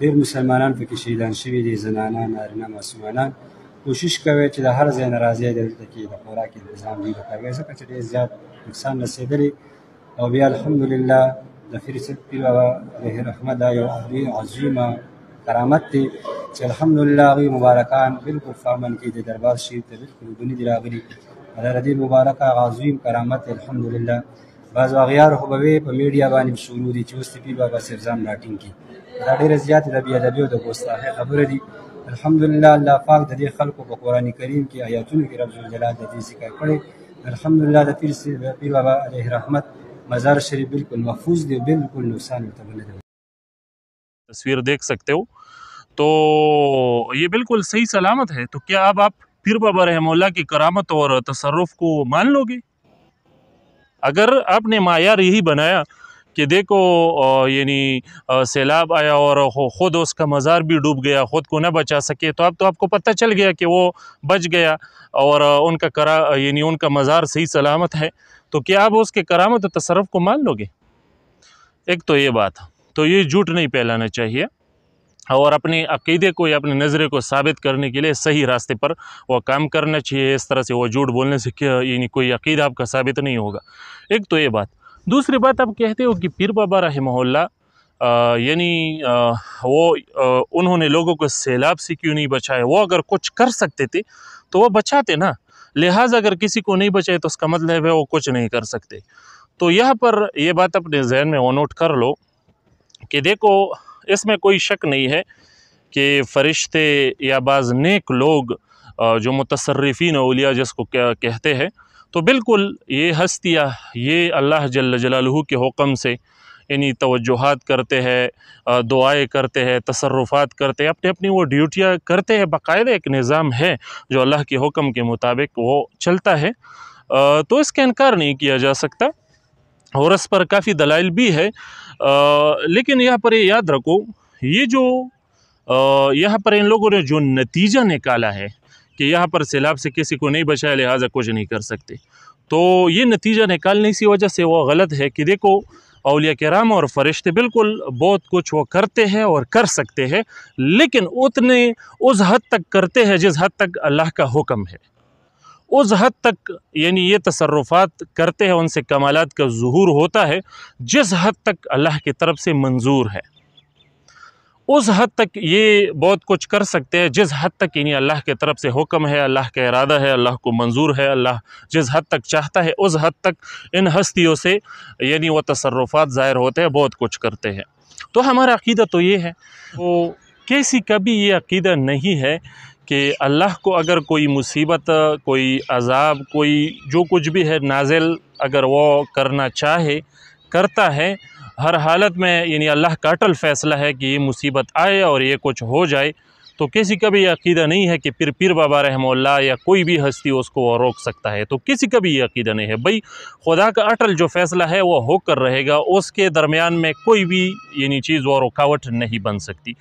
ډېر مسلمانان پکې شهیدان شوي دي، زنانان، نارینه، معصومانان. کوشش کوي چې د هر ځای نه راځي دلته کې د خوراک انتظام دوی ته کوي، ځکه چې ډېر زیات نقصان رسېدلی. او بیا الحمدلله د پیر بابا علیه رحمت دا یو عظیمه کرامت دی چې الحمدلله هغوی مبارکان بالکل په امن کې د دربار شریف ته بالکل اوبه دي راغلي. دا د دې مبارکه عظیم کرامت دی الحمدلله. بعض اغیار خو به وی په میډیا باندې شروع دي چې اوس د پیر بابا صاحب ځان راټینګ کړي. دا ډېره زیاتې د بېادبۍ او د ګستاخۍ خبرې دي. الحمدلله الله پاک د دې خلکو په قرآن کریم کې آیاتونو کې رب ذوالجلال د دې ذکر کړی. الحمدلله د پیر بابا علیه رحمت مزار شریف بالکل محفوظ دی، بالکل نقصان ورته نه دی. تصویر دیکھ سکتے ہو، تو یہ بالکل صحیح سلامت ہے. تو کیا اب آپ پیر بابا رحمہ اللہ کی کرامت اور تصرف کو مان لو گے؟ اگر آپ نے معیار یہی بنایا کہ دیکھو یعنی سیلاب آیا اور خود اس کا مزار بھی ڈوب گیا، خود کو نہ بچا سکے، تو اب تو آپ کو پتہ چل گیا کہ وہ بچ گیا اور ان کا مزار صحیح سلامت ہے، تو کیا آپ اس کے کرامت و تصرف کو مان لو گے؟ ایک تو یہ بات، تو یہ جھوٹ نہیں پھیلانا چاہیے، اور اپنے عقیدے کو یا اپنے نظریے کو ثابت کرنے کے لیے صحیح راستے پر وہ کام کرنا چاہیے. اس طرح سے وہ جھوٹ بولنے سے یعنی کوئی عقیدہ آپ کا ثابت نہیں ہوگا. ایک تو یہ بات. دوسری بات، آپ کہتے ہو کہ پیر بابا رحمہ اللہ یعنی انہوں نے لوگوں کو سیلاب سے کیوں نہیں بچایا؟ وہ اگر کچھ کر سکتے تھے تو وہ بچاتے نا، لہٰذا اگر کسی کو نہیں بچائے تو اس کا مطلب ہے وہ کچھ نہیں کر سکتے. تو یہاں پر یہ بات اپنے ذہن میں وہ نوٹ کر لو کہ دیکھو، اس میں کوئی شک نہیں ہے کہ فرشتے یا بعض نیک لوگ جو متصرفین اولیاء جس کو کہتے ہیں، تو بالکل یہ ہستیاں یہ اللہ جل جلالہ کے حکم سے یعنی توجہات کرتے ہیں، دعائیں کرتے ہیں، تصرفات کرتے ہیں، اپنی وہ ڈیوٹیاں کرتے ہیں. باقاعدہ ایک نظام ہے جو اللہ کے حکم کے مطابق وہ چلتا ہے، تو اس کا انکار نہیں کیا جا سکتا، اور اس پر کافی دلائل بھی ہے. لیکن یہاں پر یہ یاد رکھو، یہ جو یہاں پر ان لوگوں نے جو نتیجہ نکالا ہے کہ یہاں پر سیلاب سے کسی کو نہیں بچایا لہٰذا کچھ نہیں کر سکتے، تو یہ نتیجہ نکالنے کی وجہ سے وہ غلط ہے کہ دیکھو اولیاء کرام اور فرشتے بالکل بہت کچھ وہ کرتے ہیں اور کر سکتے ہیں، لیکن اتنے اس حد تک کرتے ہیں جس حد تک اللہ کا حکم ہے، اس حد تک یعنی یہ تصرفات کرتے ہیں، ان سے کمالات کا ظہور ہوتا ہے جس حد تک اللہ کی طرف سے منظور ہے، اس حد تک یہ بہت کچھ کر سکتے ہیں جس حد تک یعنی اللہ کی طرف سے حکم ہے، اللہ کا ارادہ ہے، اللہ کو منظور ہے، اللہ جس حد تک چاہتا ہے اس حد تک ان ہستیوں سے یعنی وہ تصرفات ظاہر ہوتے ہیں، بہت کچھ کرتے ہیں۔ تو ہمارا عقیدہ تو یہ ہے، تو کسی کا بھی یہ عقیدہ نہیں ہے کہ اللہ کو اگر کوئی مصیبت، کوئی عذاب، کوئی جو کچھ بھی ہے نازل اگر وہ کرنا چاہے کرتا ہے، ہر حالت میں یعنی اللہ کا اٹل فیصلہ ہے کہ یہ مصیبت آئے اور یہ کچھ ہو جائے، تو کسی کا بھی یہ عقیدہ نہیں ہے کہ پیر بابا رحمہ اللہ یا کوئی بھی ہستی اس کو وہ روک سکتا ہے، تو کسی کا بھی یہ عقیدہ نہیں ہے۔ بھئی خدا کا اٹل جو فیصلہ ہے وہ ہو کر رہے گا، اس کے درمیان میں کوئی بھی یعنی چیز وہ رکاوٹ نہیں بن سکتی۔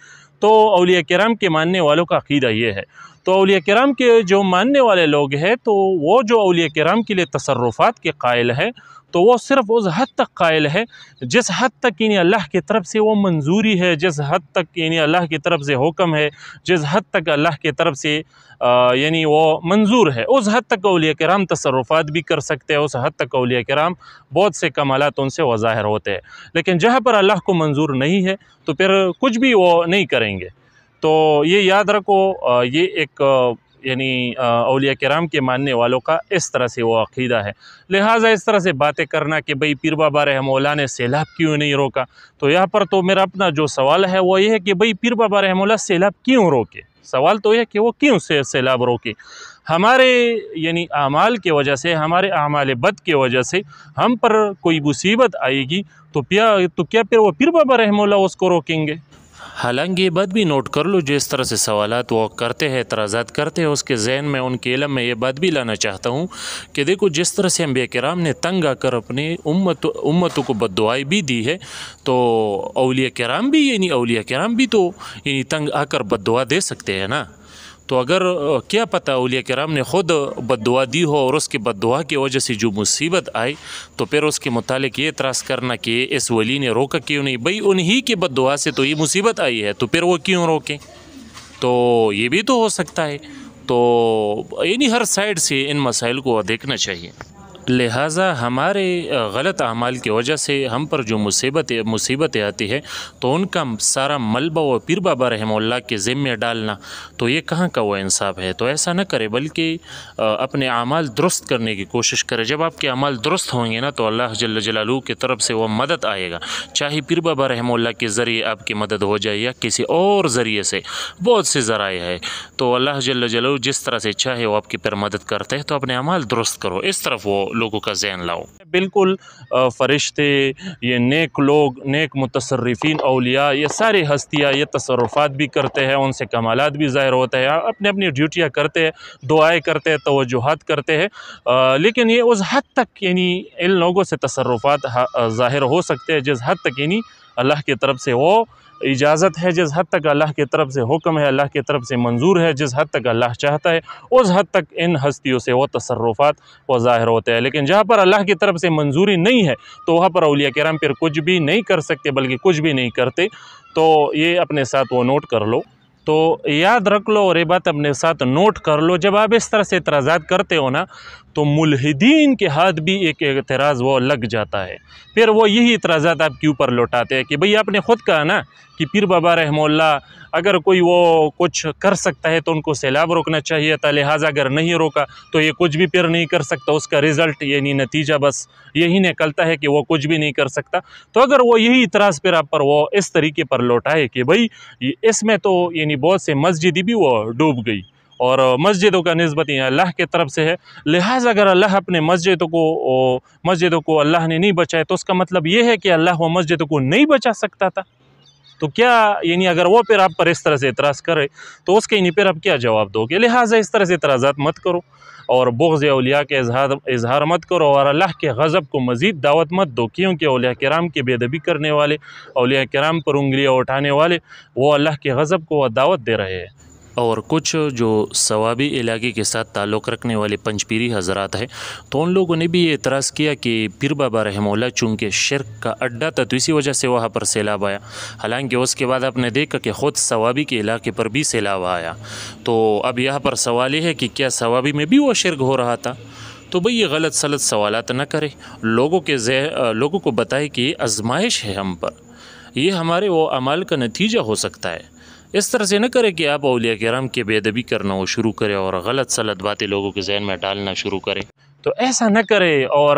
تو اولیاء کرام کے ماننے والوں کا عقیدہ یہ ہے۔ تو اولیاء کرام کے جو ماننے والے لوگ ہیں، تو وہ جو اولیاء کرام کے لیے تصرفات کے قائل ہے، تو وہ صرف اس حد تک قائل ہے جس حد تک یعنی اللہ کی طرف سے وہ منظوری ہے، جس حد تک یعنی اللہ کی طرف سے حکم ہے، جس حد تک اللہ کی طرف سے یعنی وہ منظور ہے، اس حد تک اولیاء کرام تصرفات بھی کر سکتے ہیں، اس حد تک اولیاء کرام بہت سے کمالات ان سے وہ ظاہر ہوتے ہیں۔ لیکن جہاں پر اللہ کو منظور نہیں ہے تو پھر کچھ بھی وہ نہیں کریں گے۔ تو یہ یاد رکھو، یہ ایک یعنی اولیاء کرام کے ماننے والوں کا اس طرح سے وہ عقیدہ ہے۔ لہٰذا اس طرح سے باتیں کرنا کہ بھئی پیر بابا رحمہ اللہ نے سیلاب کیوں نہیں روکا، تو یہاں پر تو میرا اپنا جو سوال ہے وہ یہ ہے کہ بھئی پیر بابا رحمہ اللہ سیلاب کیوں روکے؟ سوال تو یہ کہ وہ کیوں سے سیلاب روکے؟ ہمارے یعنی اعمال کی وجہ سے، ہمارے اعمال بد کی وجہ سے ہم پر کوئی مصیبت آئے گی تو کیا پھر وہ پیر بابا رحمہ اللہ اس کو روکیں گے؟ حالانکہ یہ بات بھی نوٹ کر لو، جس طرح سے سوالات وہ کرتے ہیں، اعتراضات کرتے ہیں، اس کے ذہن میں، ان کے علم میں یہ بات بھی لانا چاہتا ہوں کہ دیکھو جس طرح سے انبیاء کرام نے تنگ آ کر اپنے امتوں کو بد دعائی بھی دی ہے، تو اولیاء کرام بھی تو یعنی تنگ آ کر بد دعا دے سکتے ہیں نا۔ تو اگر کیا پتہ اولیاء کرام نے خود بد دعا دی ہو اور اس کی بد دعا کی وجہ سے جو مصیبت آئی، تو پھر اس کے متعلق یہ اعتراض کرنا کہ اس ولی نے روکا کیوں نہیں؟ بھئی انہی کی بد دعا سے تو یہ مصیبت آئی ہے، تو پھر وہ کیوں روکیں؟ تو یہ بھی تو ہو سکتا ہے۔ تو یعنی ہر سائڈ سے ان مسائل کو دیکھنا چاہیے۔ لہٰذا ہمارے غلط اعمال کی وجہ سے ہم پر جو مصیبتیں آتی ہے، تو ان کا سارا ملبہ و پیر بابا رحمہ اللہ کے ذمے ڈالنا، تو یہ کہاں کا وہ انصاف ہے؟ تو ایسا نہ کرے، بلکہ اپنے اعمال درست کرنے کی کوشش کرے۔ جب آپ کے اعمال درست ہوں گے نا، تو اللہ جل جلالہ کی طرف سے وہ مدد آئے گا، چاہے پیر بابا رحمہ اللہ کے ذریعے آپ کی مدد ہو جائے یا کسی اور ذریعے سے، بہت سے ذرائع ہے۔ تو اللہ جل جلالہ جس طرح سے چاہے وہ آپ کی پھر مدد کرتے ہیں، تو اپنے اعمال درست کرو، اس طرف وہ لوگوں کا ذہن لاؤ۔ بالکل فرشتے، یہ نیک لوگ، نیک متصرفین، اولیاء، یہ سارے ہستیاں یہ تصرفات بھی کرتے ہیں، ان سے کمالات بھی ظاہر ہوتے ہیں، اپنی اپنی ڈیوٹیاں کرتے ہیں، دعائیں کرتے ہیں، توجہات کرتے ہیں، لیکن یہ اس حد تک یعنی ان لوگوں سے تصرفات ظاہر ہو سکتے ہیں جس حد تک یعنی اللہ کی طرف سے وہ اجازت ہے، جس حد تک اللہ کی طرف سے حکم ہے، اللہ کی طرف سے منظور ہے، جس حد تک اللہ چاہتا ہے، اس حد تک ان ہستیوں سے وہ تصرفات وہ ظاہر ہوتے ہیں۔ لیکن جہاں پر اللہ کی طرف سے منظوری نہیں ہے، تو وہاں پر اولیاء کرام پھر کچھ بھی نہیں کر سکتے، بلکہ کچھ بھی نہیں کرتے۔ تو یہ اپنے ساتھ وہ نوٹ کر لو، تو یاد رکھ لو اور یہ بات اپنے ساتھ نوٹ کر لو۔ جب آپ اس طرح سے اعتراضات کرتے ہو نا، تو ملحدین کے ہاتھ بھی ایک اعتراض وہ لگ جاتا ہے، پھر وہ یہی اعتراضات آپ کے اوپر لوٹاتے ہیں کہ بھئی آپ نے خود کہا نا کہ پیر بابا رحمہ اللہ اگر کوئی وہ کچھ کر سکتا ہے تو ان کو سیلاب روکنا چاہیے تھا، لہٰذا اگر نہیں روکا تو یہ کچھ بھی پھر نہیں کر سکتا، اس کا رزلٹ یعنی نتیجہ بس یہی نکلتا ہے کہ وہ کچھ بھی نہیں کر سکتا۔ تو اگر وہ یہی اعتراض پھر آپ پر وہ اس طریقے پر لوٹائے کہ بھئی اس میں تو یعنی بہت سے مسجد بھی وہ ڈوب گئی اور مسجدوں کا نسبت اللہ کی طرف سے ہے، لہٰذا اگر اللہ اپنے مسجدوں کو اللہ نے نہیں بچایا تو اس کا مطلب یہ ہے کہ اللہ وہ مسجدوں کو نہیں بچا سکتا تھا۔ تو کیا یعنی اگر وہ پھر آپ پر اس طرح سے اعتراض کرے تو اس کے یعنی پھر آپ کیا جواب دو گے؟ لہٰذا اس طرح سے اعتراضات مت کرو اور بغض اولیاء کے اظہار مت کرو اور اللہ کے غضب کو مزید دعوت مت دو، کیونکہ اولیاء کرام کی بے ادبی کرنے والے، اولیاء کرام پر انگلیاں اٹھانے والے، وہ اللہ کے غضب کو دعوت دے رہے ہیں۔ اور کچھ جو ثوابی علاقے کے ساتھ تعلق رکھنے والے پنج پیری حضرات ہیں تو ان لوگوں نے بھی یہ اعتراض کیا کہ پیر بابا رحمہ اللہ چونکہ شرک کا اڈا تھا تو اسی وجہ سے وہاں پر سیلاب آیا، حالانکہ اس کے بعد آپ نے دیکھا کہ خود ثوابی کے علاقے پر بھی سیلاب آیا۔ تو اب یہاں پر سوال یہ ہے کہ کیا ثوابی میں بھی وہ شرک ہو رہا تھا؟ تو بھئی یہ غلط سلط سوالات نہ کرے، لوگوں کو بتائے کہ یہ آزمائش ہے ہم پر، یہ ہمارے وہ اعمال کا نتیجہ ہو سکتا ہے۔ اس طرح سے نہ کرے کہ آپ اولیاء کرام کے بے ادبی کرنا وہ شروع کرے اور غلط سلط باتیں لوگوں کے ذہن میں ڈالنا شروع کرے، تو ایسا نہ کرے۔ اور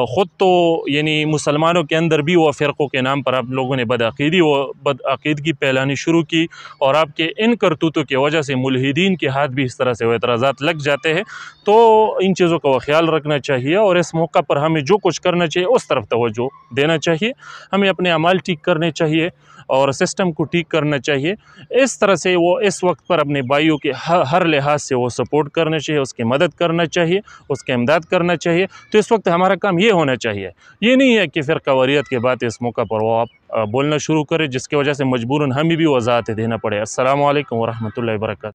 خود تو یعنی مسلمانوں کے اندر بھی وہ فرقوں کے نام پر آپ لوگوں نے بدعقیدگی پھیلانی شروع کی، اور آپ کے ان کرتوتوں کی وجہ سے ملحدین کے ہاتھ بھی اس طرح سے وہ اعتراضات لگ جاتے ہیں۔ تو ان چیزوں کا وہ خیال رکھنا چاہیے، اور اس موقع پر ہمیں جو کچھ کرنا چاہیے اس طرف توجہ دینا چاہیے، ہمیں اپنے اعمال ٹھیک کرنے چاہیے اور سسٹم کو ٹھیک کرنا چاہیے۔ اس طرح سے وہ اس وقت پر اپنے بھائیوں کے ہر لحاظ سے وہ سپورٹ کرنا چاہیے، اس کی مدد کرنا چاہیے، اس کی امداد کرنا چاہیے۔ تو اس وقت ہمارا کام یہ ہونا چاہیے، یہ نہیں ہے کہ فرقہ واریت کے بعد اس موقع پر وہ آپ بولنا شروع کرے، جس کی وجہ سے مجبوراً ہمیں بھی وضاحت دینا پڑے۔ السلام علیکم ورحمۃ اللہ وبرکاتہ۔